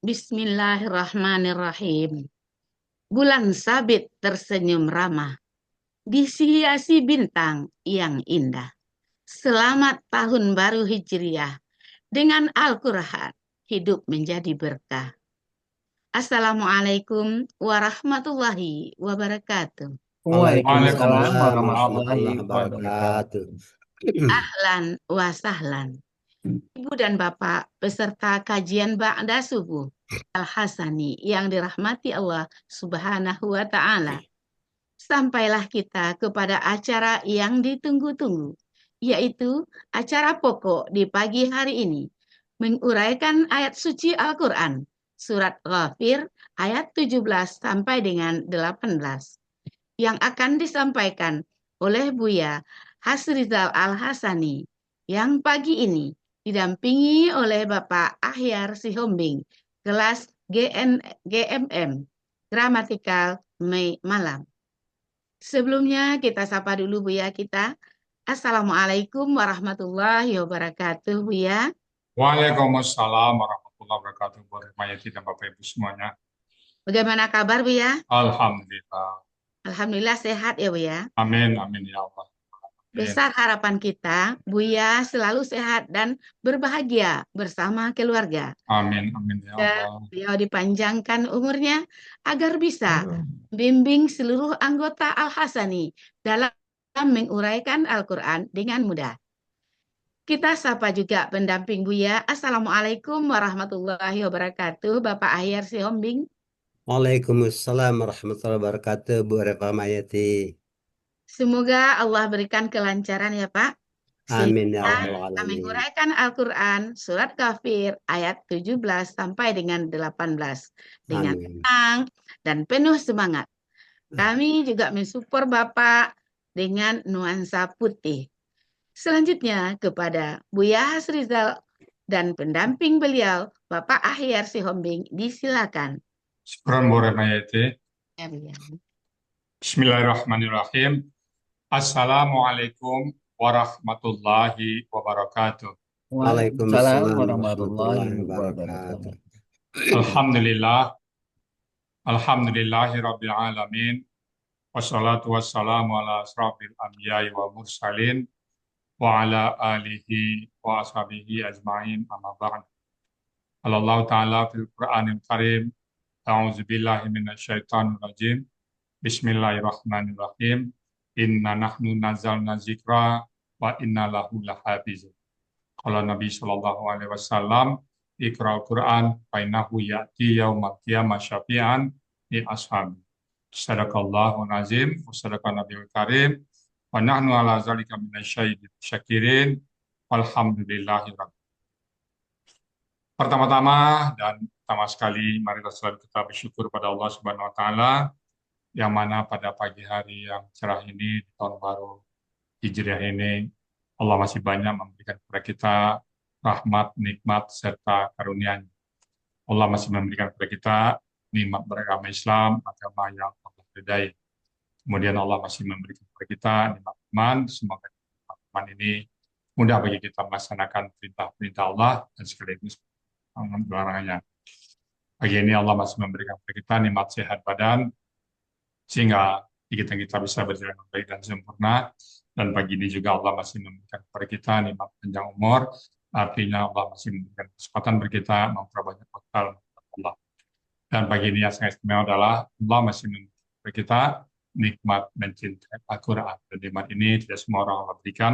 Bismillahirrahmanirrahim. Bulan sabit tersenyum ramah, dihiasi bintang yang indah. Selamat tahun baru Hijriah. Dengan Al-Quran, hidup menjadi berkah. Assalamualaikum warahmatullahi wabarakatuh. Waalaikumsalam Waalaikumsalam warahmatullahi warahmatullahi wabarakatuh. wabarakatuh. Ahlan wa sahlan. Ibu dan Bapak peserta kajian Ba'da Subuh Al-Hasani yang dirahmati Allah Subhanahu wa Ta'ala. Sampailah kita kepada acara yang ditunggu-tunggu, yaitu acara pokok di pagi hari ini, menguraikan ayat suci Al-Quran, surat Ghafir ayat 17 sampai dengan 18, yang akan disampaikan oleh Buya Hasrizal Al-Hasani, yang pagi ini didampingi oleh Bapak Ahyar Sihombing, kelas GMM, Gramatikal Malam. Sebelumnya kita sapa dulu Buya kita. Assalamualaikum warahmatullahi wabarakatuh Buya. Waalaikumsalam warahmatullahi wabarakatuh. Buat Mayati dan Bapak Ibu semuanya. Bagaimana kabar Buya? Alhamdulillah. Alhamdulillah sehat ya Buya. Amin, amin ya Allah. Amin, Besar harapan kita Buya selalu sehat dan berbahagia bersama keluarga. amin, amin ya Dan Allah. beliau dipanjangkan umurnya agar bisa bimbing seluruh anggota Al-Hasani dalam menguraikan Al-Quran dengan mudah. Kita sapa juga pendamping Buya. Assalamualaikum warahmatullahi wabarakatuh. Bapak Ahyar Sihombing. Waalaikumsalam warahmatullahi wabarakatuh, Bu Reva Mayati. Semoga Allah berikan kelancaran ya Pak. Amin ya Sehingga rabbal kita alamin. menguraikan Al-Quran surat Kafir ayat 17 sampai dengan 18 dengan Amin. tenang dan penuh semangat. Kami juga mensupport Bapak dengan nuansa putih. Selanjutnya kepada Buya Hasrizal dan pendamping beliau, Bapak Ahyar Sihombing, disilakan. Syukran Buat Mayati. Ya, Buya. Bismillahirrahmanirrahim. Assalamualaikum warahmatullahi wabarakatuh. Waalaikumsalam Waalaikumsalam warahmatullahi warahmatullahi wabarakatuh. wabarakatuh. Alhamdulillah. Alhamdulillahi Rabbil Alamin. Wassalatu wassalamu ala asrafil anbiya'i wa mursalin wa ala alihi wa ashabihi ajma'in amma ba'd. Allah Ta'ala fil Qur'anil Karim. A'udzu billahi minasyaitonir rajim. Bismillahirrahmanirrahim. Inna nahnu nazzalna dzikra wa inna lahu lahafizun. Qala Nabi sallallahu alaihi wasallam, Iqra'ul Qur'an fa innahu ya'ti yaumal qiyamah syafi'an li ashabi. Sadaqallahul azim wa sadaqan nabiyul karim wa nahnu ala zalika minasyahidin syakirin walhamdulillahi rabbil. Pertama-tama dan pertama sekali marilah selalu kita bersyukur pada Allah Subhanahu wa taala yang mana pada pagi hari yang cerah ini di tahun baru Hijriah ini Allah masih banyak memberikan kepada kita rahmat, nikmat serta karunia-Nya. Allah masih memberikan kepada kita nikmat beragama Islam, agama yang Allah ridai. Kemudian Allah masih memberikan kepada kita nikmat iman, semoga iman ini mudah bagi kita melaksanakan perintah-perintah Allah dan sekaligus larangannya. Pagi ini Allah masih memberikan kepada kita nikmat sehat badan, sehingga kita bisa berjalan dengan baik dan sempurna. Dan pagi ini juga Allah masih memberikan kepada kita nikmat panjang umur, artinya Allah masih memberikan kesempatan bagi kita memperbanyak bekal Allah. Dan pagi ini yang sangat istimewa adalah Allah masih memberikan kepada kita nikmat mencintai Al-Quran. Dan nikmat ini tidak semua orang Allah berikan,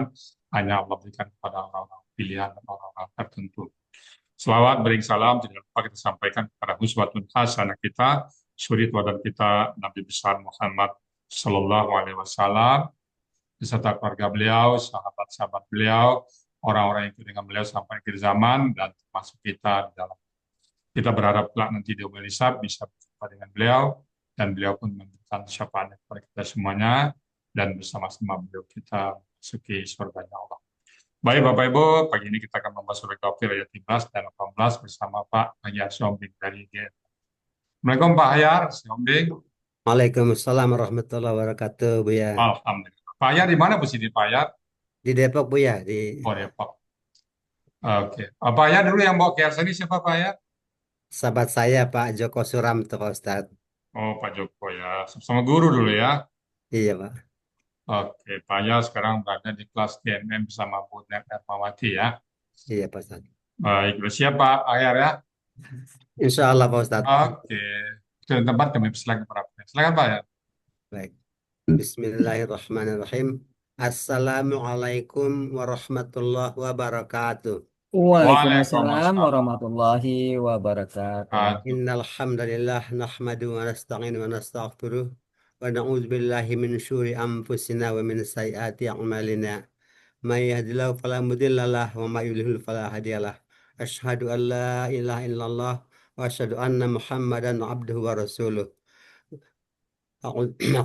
hanya Allah berikan kepada orang-orang pilihan dan orang-orang tertentu. Selawat bering salam tidak lupa kita sampaikan kepada uswatun hasanah kita, suri teladan kita Nabi besar Muhammad Sallallahu Alaihi Wasallam beserta keluarga beliau, sahabat-sahabat beliau, orang-orang yang ikut dengan beliau sampai akhir zaman, dan termasuk kita di dalam. Kita berharap kelak nanti di yaumul hisab bisa berjumpa dengan beliau, dan beliau pun memberikan syafaat kepada kita semuanya, dan bersama-sama beliau kita memasuki surganya Allah. Baik Bapak Ibu, pagi ini kita akan membahas surat Ghafir ayat 13 dan 18 bersama Pak Ahyar Sihombing dari GM. Assalamualaikum Pak Ahyar Sihombing. Waalaikumsalam warahmatullahi wabarakatuh, Bu ya. Alhamdulillah. Pak Ahyar di mana posisi Pak Ahyar? Di Depok, Bu ya, di Oh Depok. Oke. Pak Ahyar dulu yang bawa ke sini siapa Pak Ahyar? sahabat saya Pak Joko Suramto Pak Ustadz. Oh, Pak Joko ya. Sama guru dulu ya. Iya Pak. Oke, Pak Ya sekarang berada di kelas GMM bersama Bu Nek Ermawati ya. Iya Pak Ustadz. Baik, udah siap Pak Ayar ya? Insya Allah Pak Ustadz. Oke. Sudah tempat kami persilakan para. Silakan Pak ya. Baik. Bismillahirrahmanirrahim. Assalamualaikum warahmatullahi wabarakatuh. Waalaikumsalam Waalaikumsalam. warahmatullahi wabarakatuh. Aduh. Innal hamdalillah nahmadu wa nasta'inu wa nastaghfiruh wa na'udzu billahi min syururi anfusina wa min sayyiati a'malina. May yahdihillahu fala mudilla lahu wa may yudlil fala hadiyalah. Asyhadu an la ilaha illallah wa asyhadu anna Muhammadan abduhu wa rasuluh.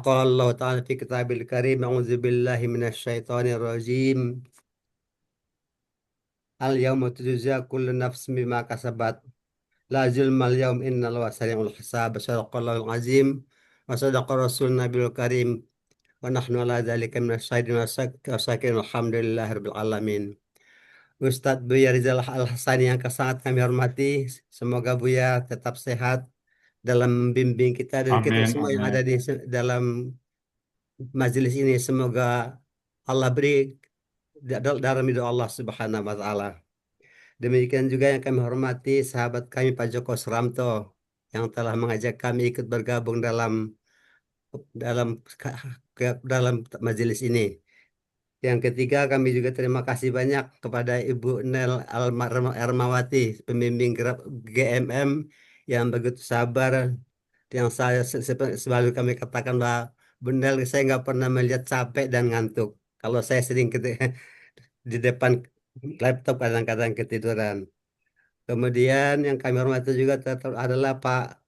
قال الله تعالى في كتابه الكريم أعوذ بالله من الشيطان الرجيم اليوم تجزى كل نفس بما كسبت لا ظلم اليوم إن الله سريع الحساب صدق الله العظيم وصدق رسول النبي الكريم ونحن على ذلك من الشاهدين والشاكرين الحمد لله رب العالمين. Ustadz Buya Rizal Al-Hasani yang sangat kami hormati, semoga Buya tetap sehat dalam bimbing kita dan kita Amin, semua yang ada amin. di dalam majelis ini. Semoga Allah beri dalam hidup Allah Subhanahu wa Ta'ala. Demikian juga yang kami hormati sahabat kami Pak Joko Suramto yang telah mengajak kami ikut bergabung dalam dalam dalam majelis ini. Yang ketiga, kami juga terima kasih banyak kepada Ibu Nel Ermawati, pembimbing GMM yang begitu sabar, yang saya selalu kami katakan bahwa Bu Nel, saya nggak pernah melihat capek dan ngantuk. Kalau saya sering di depan laptop kadang-kadang ketiduran. Kemudian yang kami hormati juga tetap adalah Pak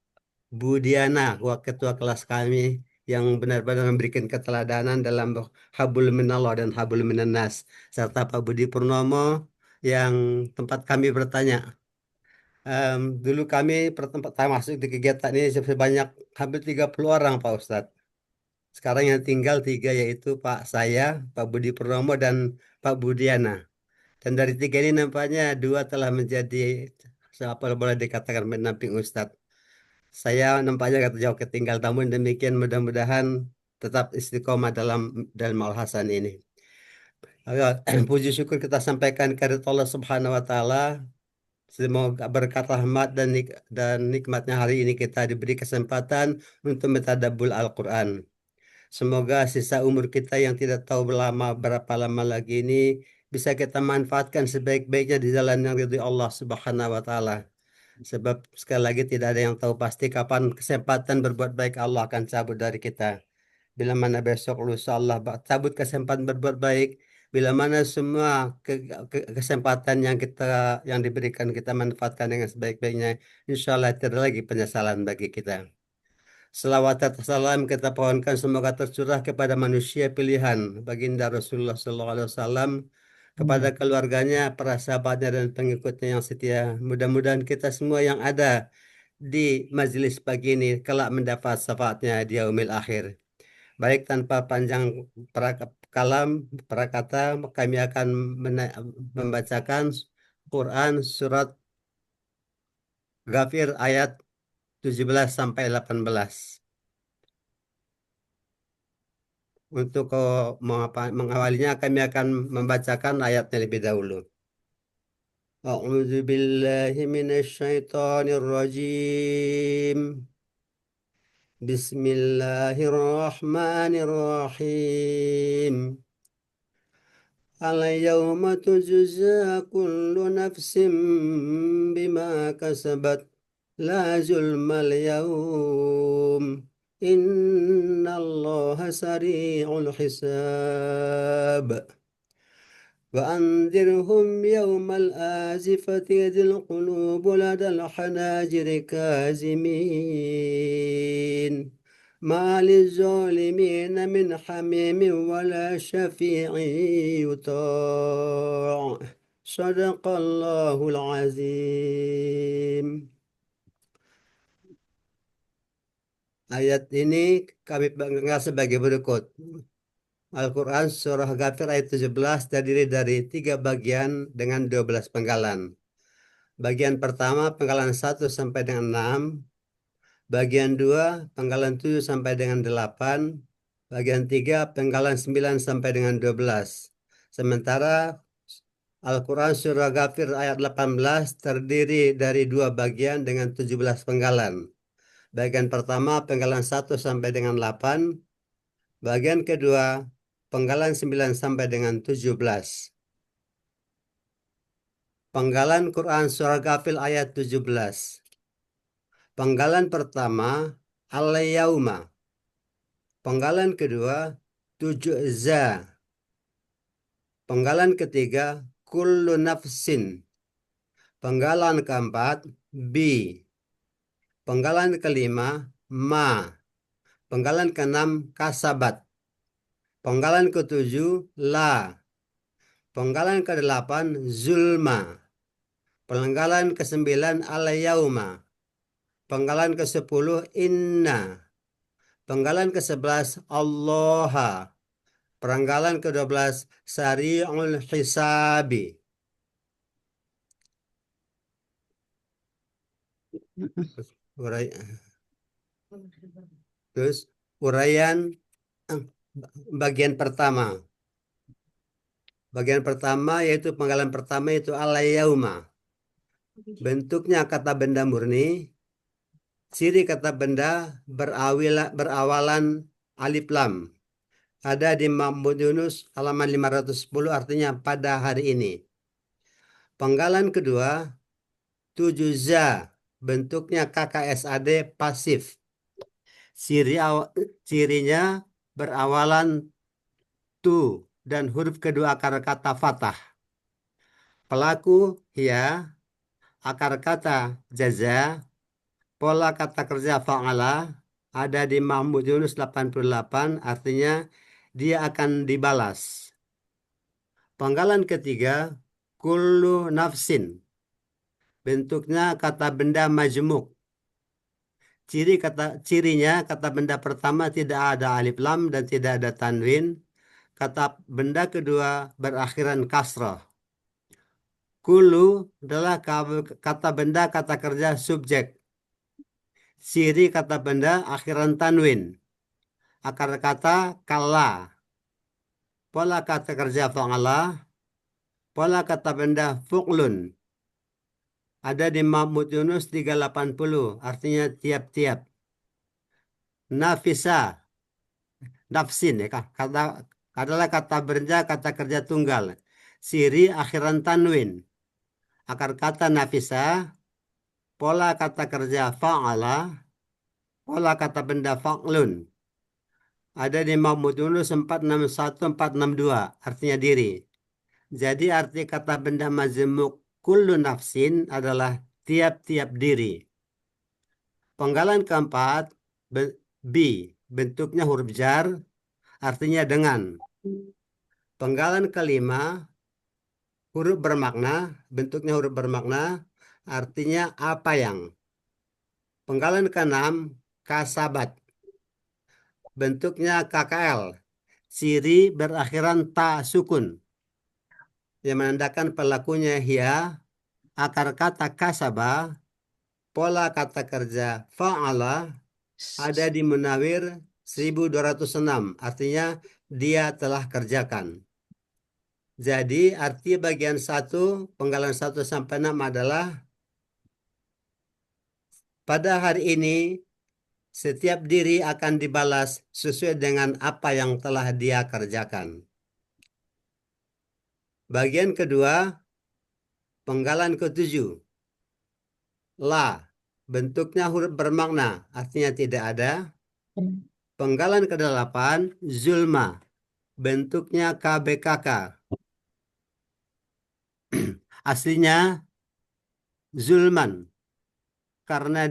Budiana, ketua kelas kami yang benar-benar memberikan keteladanan dalam habul minallah dan habul minannas, serta Pak Budi Purnomo yang tempat kami bertanya. Dulu kami pertempat masuk di kegiatan ini sebanyak hampir 30 orang Pak Ustadz. Sekarang yang tinggal tiga yaitu Pak saya, Pak Budi Purnomo dan Pak Budiana. Dan dari tiga ini nampaknya dua telah menjadi siapa boleh dikatakan pendamping Ustadz. Saya nampaknya kata jauh ketinggal, namun demikian mudah-mudahan tetap istiqomah dalam Al Hasan ini. Ayo, puji syukur kita sampaikan kepada Allah Subhanahu wa taala. Semoga berkat rahmat dan nikmatnya hari ini kita diberi kesempatan untuk mentadabbur Al-Qur'an. Semoga sisa umur kita yang tidak tahu berapa lama lagi ini bisa kita manfaatkan sebaik-baiknya di jalan yang ridho Allah Subhanahu wa taala. Sebab sekali lagi tidak ada yang tahu pasti kapan kesempatan berbuat baik Allah akan cabut dari kita. Bila mana besok lusa Allah cabut kesempatan berbuat baik, bila mana semua kesempatan yang diberikan kita manfaatkan dengan sebaik-baiknya, insya Allah tidak lagi penyesalan bagi kita. Selawat dan salam kita pohonkan semoga tercurah kepada manusia pilihan baginda Rasulullah SAW, kepada keluarganya, para sahabatnya dan pengikutnya yang setia. Mudah-mudahan kita semua yang ada di majelis pagi ini kelak mendapat syafaatnya di yaumil akhir. Baik, tanpa panjang kalam prakata, kami akan membacakan Quran surat Ghafir ayat 17 sampai 18. Untuk mengawalinya kami akan membacakan ayatnya lebih dahulu. A'udzu billahi minasyaitonir rajim. Bismillahirrahmanirrahim. Al-yawma tujza kullu nafsin bima kasabat la zulmal yawm. Inna Allah sari'ul hisab. وأنذرهم يوم الآزفة إذ القلوب لدى الحناجر كاظمين ما للظالمين من حميم ولا شفيع يطاع صدق الله العظيم. Ayat ini kami bangga sebagai berikut. Al-Quran Surah Ghafir ayat 17 terdiri dari 3 bagian dengan 12 penggalan. Bagian pertama penggalan 1 sampai dengan 6. Bagian 2 penggalan 7 sampai dengan 8. Bagian 3 penggalan 9 sampai dengan 12. Sementara Al-Quran Surah Ghafir ayat 18 terdiri dari 2 bagian dengan 17 penggalan. Bagian pertama penggalan 1 sampai dengan 8. Bagian kedua penggalan 9 sampai dengan 17. Penggalan Quran Surah Ghafir ayat 17. Penggalan pertama Al-Yauma. Penggalan kedua Tujza. Penggalan ketiga Kullu nafsin. Penggalan keempat Bi. Penggalan kelima Ma. Penggalan keenam Kasabat. Penggalan ketujuh La. Penggalan kedelapan Zulma. Penggalan kesembilan Al-Yauma. Penggalan ke-10 Inna. Penggalan ke-11 Allaha. Penggalan ke-12 Sari'ul Hisabi. Terus uraian bagian pertama. Bagian pertama yaitu penggalan pertama itu al-yauma. Bentuknya kata benda murni. Ciri kata benda berawalan alif lam. Ada di Mahmud Yunus halaman 510 artinya pada hari ini. Penggalan kedua tujuza. Bentuknya KKSAD pasif. Cirinya berawalan tu dan huruf kedua akar kata fathah. Pelaku ya, akar kata jaza, pola kata kerja fa'ala ada di Mahmud Yunus 88 artinya dia akan dibalas. Penggalan ketiga kullu nafsin. Bentuknya kata benda majmuk. Cirinya kata benda pertama tidak ada alif lam dan tidak ada tanwin. Kata benda kedua berakhiran kasrah. Kulu adalah kata benda kata kerja subjek. Ciri kata benda akhiran tanwin. Akar kata kala. Pola kata kerja fa'ala. Pola kata benda fu'lun. Ada di Mahmud Yunus 380 artinya tiap-tiap. Nafisa. Nafsin ya kata adalah kata benda kata kerja tunggal. Ciri akhiran tanwin. Akar kata nafisa, pola kata kerja fa'ala, pola kata benda fa'lun. Ada di Mahmud Yunus 461 462 artinya diri. Jadi arti kata benda majmuk kullu nafsin adalah tiap-tiap diri. Penggalan keempat bi, bentuknya huruf jar, artinya dengan. Penggalan kelima huruf bermakna, bentuknya huruf bermakna, artinya apa yang. Penggalan keenam kasabat, bentuknya KKL, ciri berakhiran ta sukun, yang menandakan pelakunya hia. Akar kata kasaba, pola kata kerja fa'ala, ada di Munawir 1206, artinya dia telah kerjakan. Jadi arti bagian 1, penggalan 1 sampai 6 adalah pada hari ini setiap diri akan dibalas sesuai dengan apa yang telah dia kerjakan. Bagian kedua, penggalan ke-7. La, bentuknya huruf bermakna, artinya tidak ada. Penggalan ke-8, zulma, bentuknya KBKK. Aslinya zulman. Karena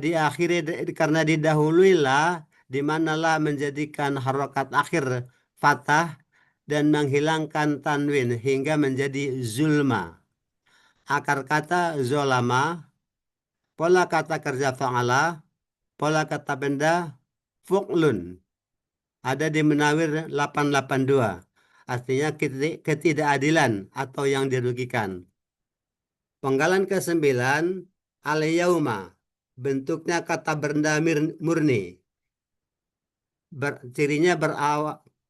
didahului la, di mana la menjadikan harokat akhir fathah dan menghilangkan tanwin hingga menjadi zulma. Akar kata zolama, pola kata kerja fa'ala, pola kata benda fu'lun. Ada di Munawir 882. Artinya ketidakadilan atau yang dirugikan. Penggalan ke-9 al-yauma, bentuknya kata benda murni. Cirinya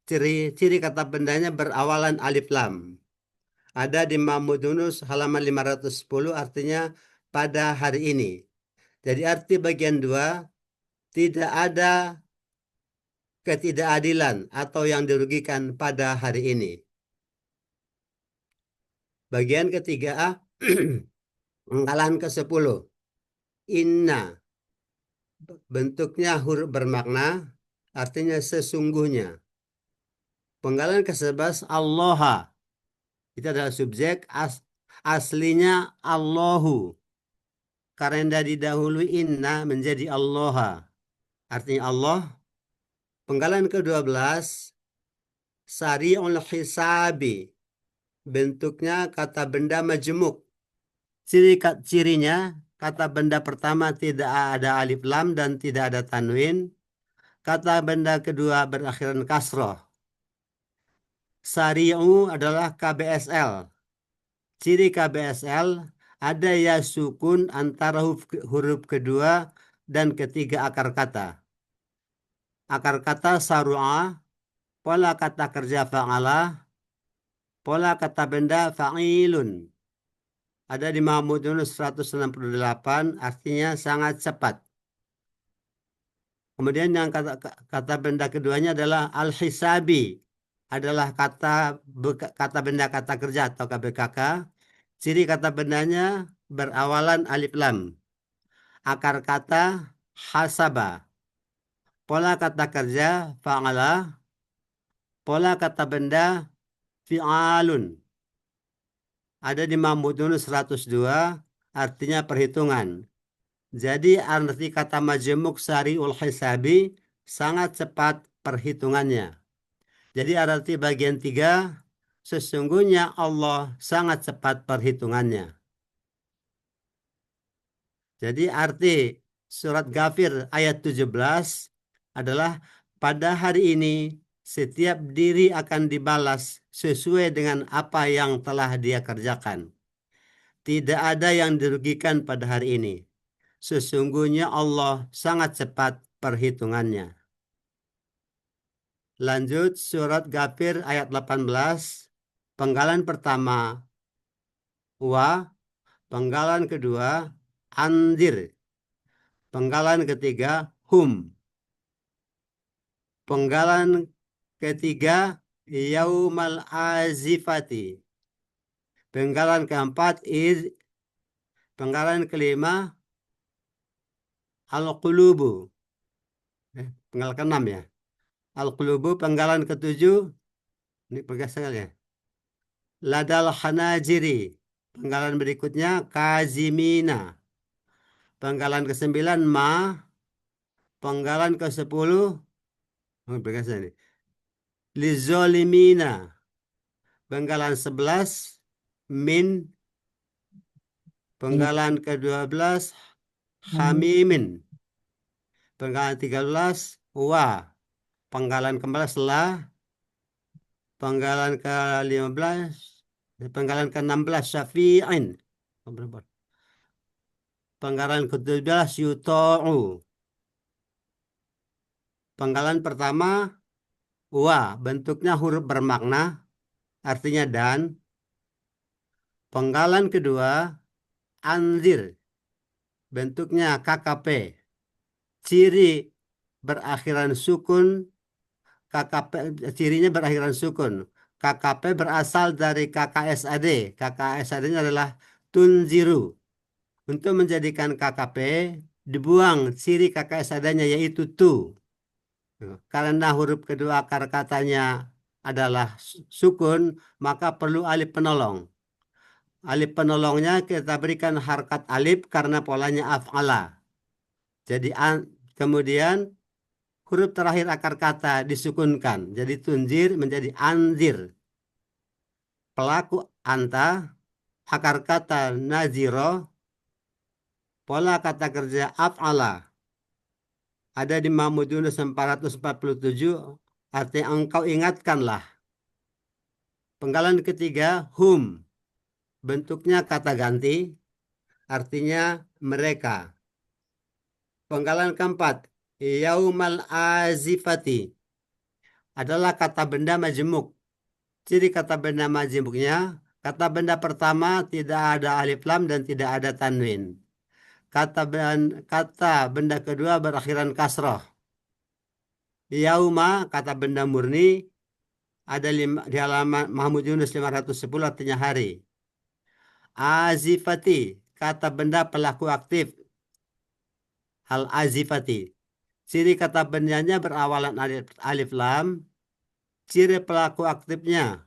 ciri kata bendanya berawalan alif lam. Ada di Mahmud Yunus halaman 510, artinya pada hari ini. Jadi arti bagian 2, tidak ada ketidakadilan atau yang dirugikan pada hari ini. Bagian ketiga, penggalan ke-10 inna, bentuknya huruf bermakna, artinya sesungguhnya. Penggalan ke-11 Allaha, itu adalah subjek, aslinya Allahu, karena didahului inna menjadi Allaha, artinya Allah. Penggalan ke-12 sari'ul hisabi, bentuknya kata benda majemuk. Cirinya kata benda pertama tidak ada alif lam dan tidak ada tanwin. Kata benda kedua berakhiran kasroh. Sari'u adalah KBSL. Ciri KBSL ada ya sukun antara huruf kedua dan ketiga akar kata. Akar kata saru'a, pola kata kerja fa'ala, pola kata benda fa'ilun. Ada di Mahmud Yunus 168, artinya sangat cepat. Kemudian yang kata benda keduanya adalah al-hisabi, adalah kata benda kata kerja atau KBKK. Ciri kata bendanya berawalan alif lam. Akar kata hasaba. Pola kata kerja fa'ala. Pola kata benda fi'alun. Ada di Mahmud Yunus 102, artinya perhitungan. Jadi arti kata majemuk sari'ul hisabi sangat cepat perhitungannya. Jadi arti bagian 3, sesungguhnya Allah sangat cepat perhitungannya. Jadi arti surat Ghafir ayat 17 adalah pada hari ini setiap diri akan dibalas sesuai dengan apa yang telah dia kerjakan. Tidak ada yang dirugikan pada hari ini. Sesungguhnya Allah sangat cepat perhitungannya. Lanjut surat Ghafir ayat 18. Penggalan pertama wa, penggalan kedua anzir, penggalan ketiga hum, penggalan ketiga yaumal azifati, penggalan keempat penggalan kelima al-qulubu, penggalan keenam ya, al-qulubu. Penggalan ketujuh, ini pergeseran ya, ladal hanajiri. Penggalan berikutnya kazimina. Penggalan ke-9 ma. Penggalan ke-10 pergeseran ini, lizolimina. Penggalan 11 min. Penggalan ke-12 hamimin. Penggalan 13 wa. Penggalan ke-14 la. Penggalan ke-15, penggalan ke-16 syafi'in. Penggalan ke-17 yuto'u. Penggalan pertama wa, bentuknya huruf bermakna, artinya dan. Penggalan kedua anzir, bentuknya KKP. Ciri berakhiran sukun. KKP cirinya berakhiran sukun. KKP berasal dari KKSAD. KKSAD-nya adalah tunziru. Untuk menjadikan KKP dibuang ciri KKSAD-nya yaitu tu. Karena huruf kedua akar katanya adalah sukun, maka perlu alif penolong. Alif penolongnya kita berikan harkat alif karena polanya af'ala. Jadi kemudian huruf terakhir akar kata disukunkan. Jadi tunzir menjadi anzir. Pelaku anta, akar kata naziro, pola kata kerja af'ala. Ada di Mahmud Yunus 447, artinya engkau ingatkanlah. Penggalan ketiga hum, bentuknya kata ganti, artinya mereka. Penggalan keempat, yaumal azifati adalah kata benda majemuk. Ciri kata benda majemuknya, kata benda pertama tidak ada alif lam dan tidak ada tanwin. Kata benda kedua berakhiran kasroh. Yauma kata benda murni ada di halaman Mahmud Yunus 510 artinya hari. Azifati kata benda pelaku aktif. Al azifati. Ciri kata bendanya berawalan alif lam. Ciri pelaku aktifnya.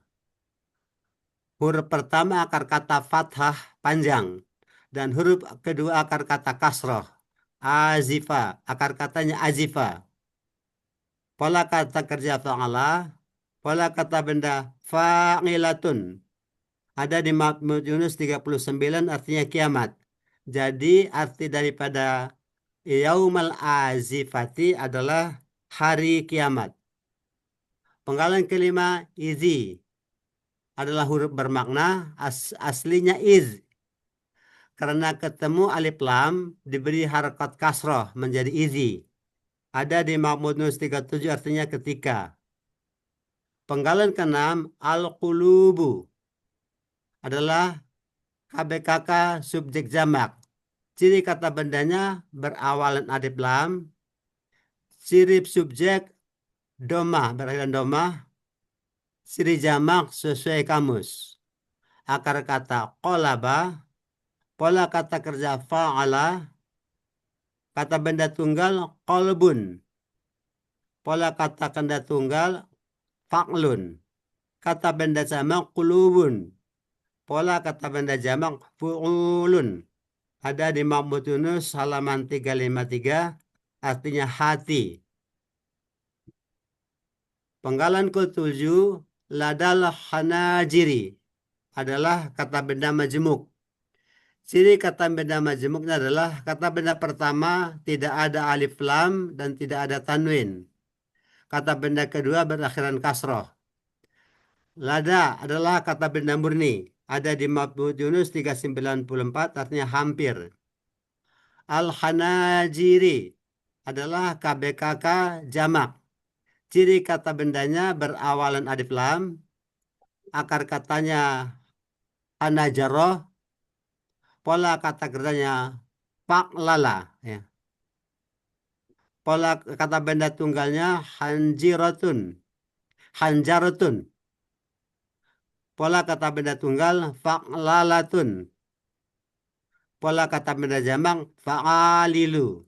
Huruf pertama akar kata fathah panjang. Dan huruf kedua akar kata kasroh. Azifa. Akar katanya azifa. Pola kata kerja fa'ala. Pola kata benda fa'ilatun. Ada di Mahmud Yunus 39 artinya kiamat. Jadi arti daripada yaumal azifati adalah hari kiamat. Penggalan kelima izi adalah huruf bermakna aslinya iz. Karena ketemu alif lam diberi harakat kasroh menjadi izi. Ada di Mahmud Yunus 37 artinya ketika. Penggalan keenam al-qulubu adalah KBKK subjek jamak. Ciri kata bendanya berawalan alif lam. Ciri subjek domah berakhiran domah. Ciri jamak sesuai kamus. Akar kata qolaba. Pola kata kerja fa'ala. Kata benda tunggal qalbun. Pola kata benda tunggal fa'lun. Kata benda jamak qulubun. Pola kata benda jamak fu'ulun. Ada di Mahmud Yunus halaman 353 artinya hati. Penggalan ke-7 ladal hanajiri adalah kata benda majemuk. Ciri kata benda majemuknya adalah kata benda pertama tidak ada alif lam dan tidak ada tanwin. Kata benda kedua berakhiran kasroh. Lada adalah kata benda murni. Ada di Mahmud Yunus 394 artinya hampir. Al-hanajiri adalah KBKK jamak. Ciri kata bendanya berawalan alif lam. Akar katanya hanajaroh. Pola kata kerjanya faklala. Ya. Pola kata benda tunggalnya hanjiratun. Hanjaratun. Pola kata benda tunggal faklalatun. Pola kata benda jamak fa'alilu.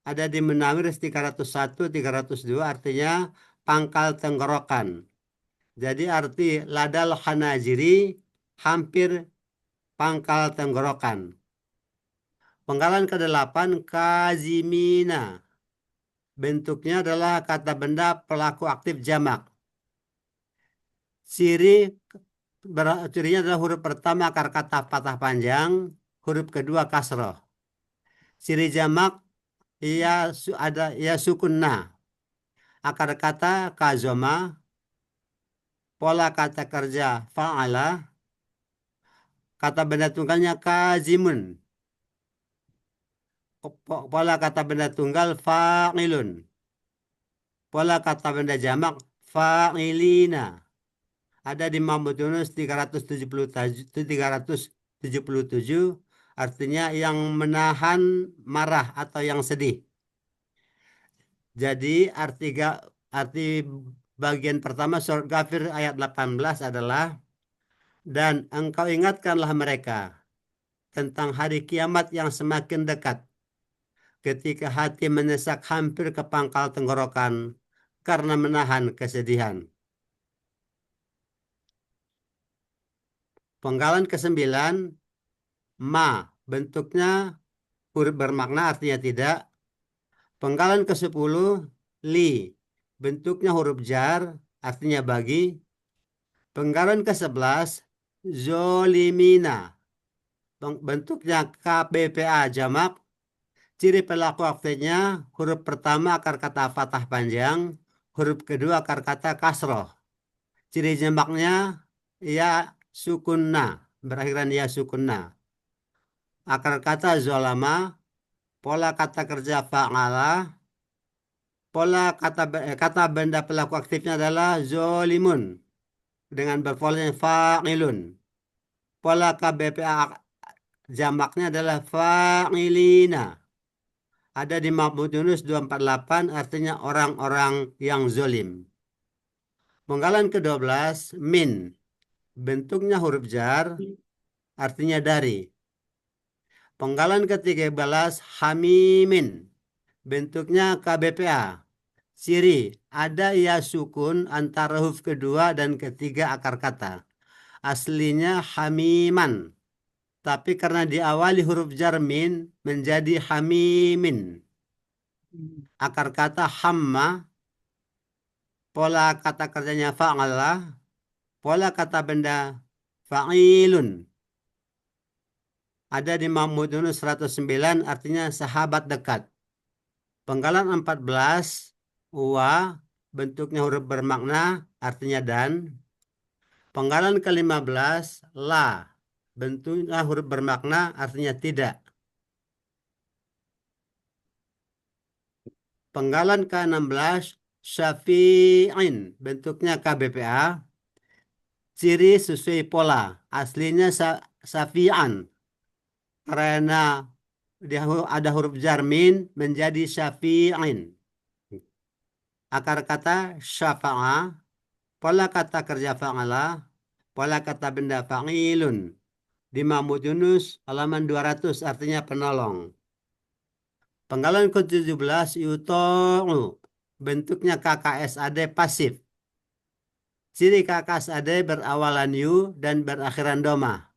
Ada di Munawir 301, 302 artinya pangkal tenggorokan. Jadi arti ladal hanajiri hampir pangkal tenggorokan. Penggalan ke-8 kazimina. Bentuknya adalah kata benda pelaku aktif jamak. Cirinya adalah huruf pertama akar kata fathah panjang, huruf kedua kasroh. Ciri jamak ia sukunna. Akar kata kazoma. Pola kata kerja fa'ala. Kata benda tunggalnya kazimun. Pola kata benda tunggal fa'ilun. Pola kata benda jamak fa'ilina. Ada di Mahmud Yunus 377 artinya yang menahan marah atau yang sedih. Jadi arti bagian pertama surat Ghafir ayat 18 adalah dan engkau ingatkanlah mereka tentang hari kiamat yang semakin dekat ketika hati menyesak hampir ke pangkal tenggorokan karena menahan kesedihan. Penggalan ke-9 ma bentuknya huruf bermakna artinya tidak. Penggalan ke-10 li bentuknya huruf jar artinya bagi. Penggalan ke-11 zolimina bentuknya KBPA jamak. Ciri pelaku aktifnya huruf pertama akar kata fathah panjang, huruf kedua akar kata kasroh. Ciri jamaknya ya sukunna, berakhiran ya sukunna. akar kata zolama, pola kata kerja fa'ala, pola kata benda pelaku aktifnya adalah zolimun dengan berpola fa'ilun. Pola KBPA jamaknya adalah fa'ilina. Ada di Mahmud Yunus 248 artinya orang-orang yang zolim. Penggalan ke-12 min. Bentuknya huruf jar artinya dari. Penggalan ke-13 hamimin. Bentuknya KBPA. Ciri ada ya sukun antara huruf kedua dan ketiga akar kata. Aslinya hamiman. Tapi karena diawali huruf jar min menjadi hamimin. Akar kata hamma, pola kata kerjanya fa'ala, pola kata benda fa'ilun. Ada di Mahmud Yunus 109 artinya sahabat dekat. Penggalan 14 wa bentuknya huruf bermakna artinya dan. Penggalan ke-15 la bentuknya huruf bermakna artinya tidak. Penggalan ke-16 syafi'in bentuknya KBPA. Ciri sesuai pola. Aslinya safi'an. Karena dia ada huruf jarmin menjadi syafi'in. Akar kata syafa'a. Pola kata kerja fa'ala. Pola kata benda fa'ilun. Di Mahmud Yunus halaman 200 artinya penolong. Penggalan ke-17 yuto'u. Bentuknya KKSAD pasif. Ciri KKSAD berawalan yu dan berakhiran doma.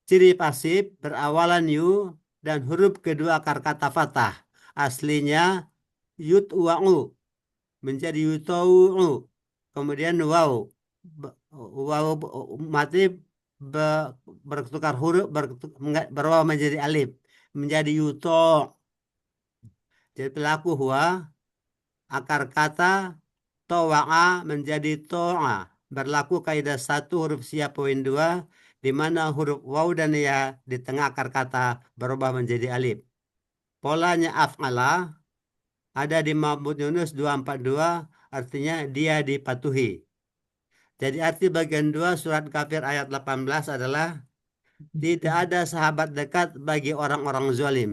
Ciri pasif berawalan yu dan huruf kedua akar kata fatah. Aslinya yutwa'u menjadi yutaw'u. Kemudian waw. Waw mati bertukar huruf berubah menjadi alif. Menjadi yuto'. Jadi pelaku huwa akar kata towa'a menjadi to'a. Berlaku kaidah 1 huruf siap poin 2 di mana huruf waw dan ya di tengah akar kata berubah menjadi alif. Polanya af'ala ada di Mahmud Yunus 242 artinya dia dipatuhi. Jadi arti bagian 2 surat Kafir ayat 18 adalah tidak ada sahabat dekat bagi orang-orang zalim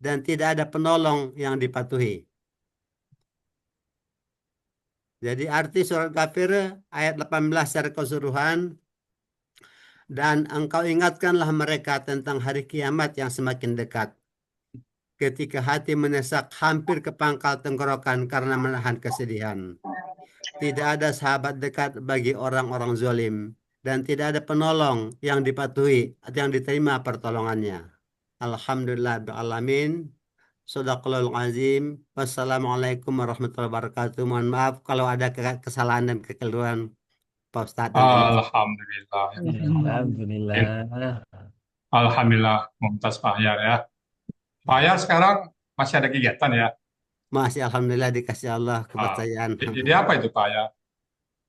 dan tidak ada penolong yang dipatuhi. Jadi arti surat Kafir ayat 18 secara keseluruhan, dan engkau ingatkanlah mereka tentang hari kiamat yang semakin dekat. Ketika hati menesak hampir ke pangkal tenggorokan karena menahan kesedihan. Tidak ada sahabat dekat bagi orang-orang zalim dan tidak ada penolong yang dipatuhi, yang diterima pertolongannya. Alhamdulillah. Shadaqallahul azim. Wassalamualaikum warahmatullahi wabarakatuh. Mohon maaf kalau ada kesalahan dan kekeliruan Pak Ustadz dan teman. Alhamdulillah. Alhamdulillah. Alhamdulillah, Mumtaz Pak Ahyar ya. Pak Ahyar sekarang masih ada kegiatan ya? Masih alhamdulillah dikasih Allah kepercayaan. Jadi apa itu Pak Ahyar?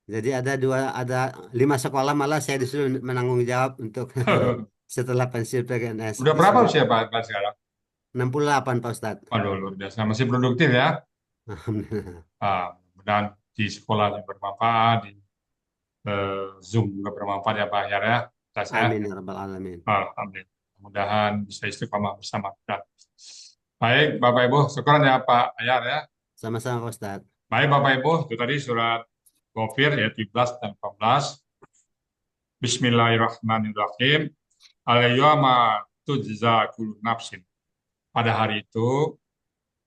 Jadi ada 5 sekolah malah saya disuruh menanggung jawab untuk setelah pensiun PNS. Udah berapa usia Pak Ahyar sekarang? 68 Pak Ustadz. Aduh, luar biasa. Masih produktif ya? Alhamdulillah. Dan di sekolah yang bermanfaat, di Zoom juga bermanfaat ya Pak Ahyar ya. Amin ya rabbal alamin. Alhamdulillah. Mudah-mudahan bisa istiqomah bersama kita. Baik, Bapak Ibu, syukuran ya Pak Ahyar ya. Sama-sama Pak Ustadz. Baik Bapak Ibu, itu tadi surat Ghafir ayat 17 dan 14. Bismillahirrahmanirrahim. Al-yawma tujza kullu nafsin. Pada hari itu,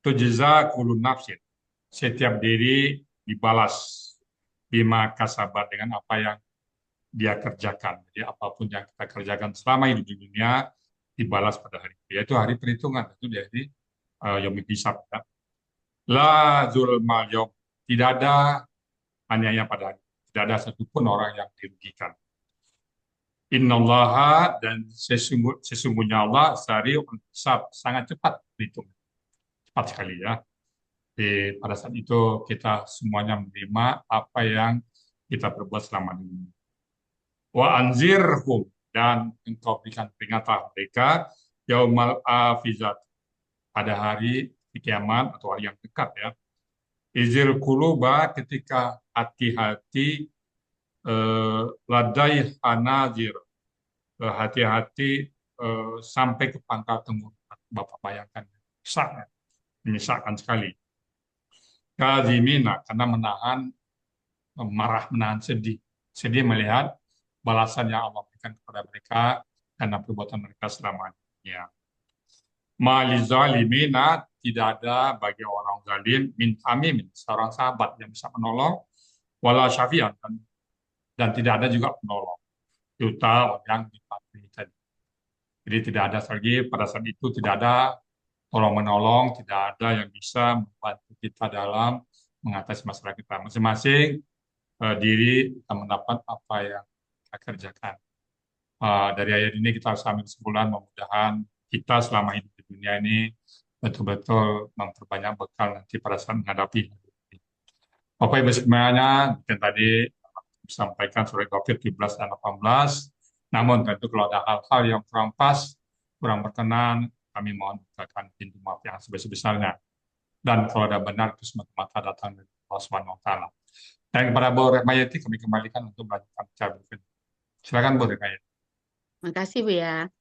tujza kullu nafsin. Setiap diri dibalas bima kasabat dengan apa yang dia kerjakan. Jadi apapun yang kita kerjakan selama hidup di dunia dibalas pada hari itu. Yaitu hari perhitungan. Itu jadi yaumul hisab. Ya. La zulmal yaum. Tidak ada aniaya pada hari. Tidak ada satupun orang yang dirugikan. Innallaha, dan sesungguhnya Allah sari'ul hisab, sangat cepat berhitung. Cepat sekali ya. Pada saat itu kita semuanya menerima apa yang kita perbuat selama ini. Wa anzirhum, dan engkau berikan peringatan mereka yaumal afizat, pada hari kiamat atau hari yang dekat ya. Izil kuluba, ketika hati-hati ladai hanazir, hati-hati sampai ke pangkal tenggorokan. Bapak bayangkan, menyesakkan sekali. Kazimina, karena menahan marah, menahan sedih. Sedih melihat balasan yang Allah berikan kepada mereka karena perbuatan mereka selama dunia. Malizalimina, tidak ada bagi orang zalim min hamimin, seorang sahabat yang bisa menolong, wala syafi'an, dan tidak ada juga penolong. Yuta yang dipatuhi tadi. Jadi tidak ada lagi pada saat itu, tidak ada tolong menolong, tidak ada yang bisa membantu kita dalam mengatasi masalah kita. Masing-masing diri kita mendapat apa yang kita kerjakan. Dari ayat ini kita harus ambil kesimpulan, mudah-mudahan kita selama hidup di dunia ini betul-betul memperbanyak bekal nanti pada saat menghadapi hidup ini. Bapak Ibu semuanya, yang tadi disampaikan surat Ghafir 17 dan 18, namun tentu kalau ada hal-hal yang kurang pas, kurang berkenan, kami mohon bukakan pintu maaf yang sebesar-besarnya. Dan kalau ada benar, itu semata-mata datang dari Allah Subhanahu wa Ta'ala. Dan kepada Bu Rekmayati kami kembalikan untuk melanjutkan bicara berikutnya. Silakan Bu Rekmayati. Makasih Bu ya.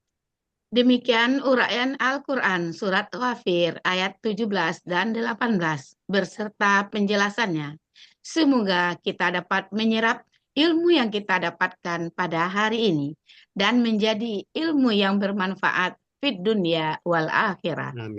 Demikian uraian Al-Quran Surat Ghafir ayat 17 dan 18 beserta penjelasannya. Semoga kita dapat menyerap ilmu yang kita dapatkan pada hari ini dan menjadi ilmu yang bermanfaat fid dunya wal akhirah. Amin.